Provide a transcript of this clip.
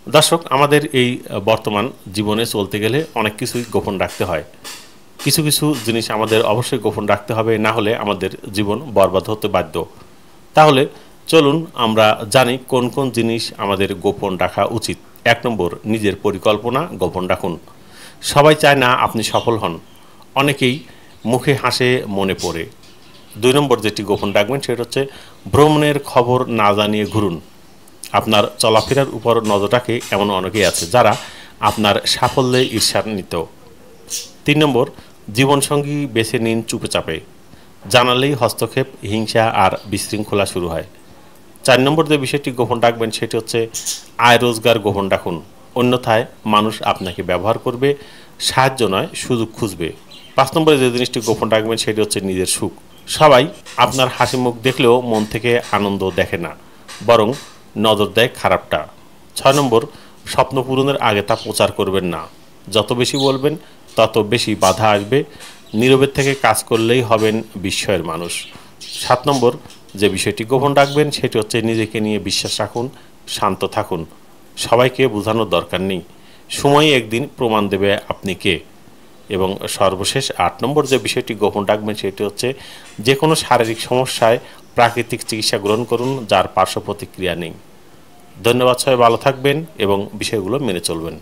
দর্শক, আমাদের এই বর্তমান জীবনে চলতে গেলে অনেক কিছুই গোপন রাখতে হয়। কিছু কিছু জিনিস আমাদের অবশ্যই গোপন রাখতে হবে, না হলে আমাদের জীবন বরবাদ হতে বাধ্য। তাহলে চলুন আমরা জানি কোন কোন জিনিস আমাদের গোপন রাখা উচিত। ১ নম্বর, নিজের পরিকল্পনা গোপন রাখুন। সবাই চায় না আপনি সফল হন, অনেকেই মুখে হাসে মনে পড়ে। ২ নম্বর যেটি গোপন রাখবেন সেটা হচ্ছে ভ্রমণের খবর না জানিয়ে ঘুরুন। আপনার চলাফেরার উপর নজর রাখে এমন অনেকেই আছে যারা আপনার সাফল্যে ঈর্ষান্বিত। ৩ নম্বর, জীবনসঙ্গী বেছে নিন চুপচাপে, জানালেই হস্তক্ষেপ, হিংসা আর বিশৃঙ্খলা শুরু হয়। ৪ নম্বর যে বিষয়টি গোপন রাখবেন সেটি হচ্ছে আয় রোজগার গোপন রাখুন, অন্যথায় মানুষ আপনাকে ব্যবহার করবে, সাহায্য নয় সুযোগ খুঁজবে। ৫ নম্বরে যে জিনিসটি গোপন রাখবেন সেটি হচ্ছে নিজের সুখ। সবাই আপনার হাসি মুখ দেখলেও মন থেকে আনন্দ দেখে না, বরং নজর দেয় খারাপটা। ৬ নম্বর, স্বপ্ন পূরণের আগে তা প্রচার করবেন না, যত বেশি বলবেন তত বেশি বাধা আসবে, নীরবের থেকে কাজ করলেই হবেন বিস্ময়ের মানুষ। ৭ নম্বর যে বিষয়টি গোপন রাখবেন সেটি হচ্ছে নিজেকে নিয়ে বিশ্বাস রাখুন, শান্ত থাকুন, সবাইকে বোঝানোর দরকার নেই, সময় একদিন প্রমাণ দেবে আপনি কে। এবং সর্বশেষ ৮ নম্বর যে বিষয়টি গোপন রাখবেন সেটি হচ্ছে যে কোনো শারীরিক সমস্যায় প্রাকৃতিক চিকিৎসা গ্রহণ করুন যার পার্শ্ব প্রতিক্রিয়া নেই। ধন্যবাদ, সবাই ভালো থাকবেন এবং বিষয়গুলো মেনে চলবেন।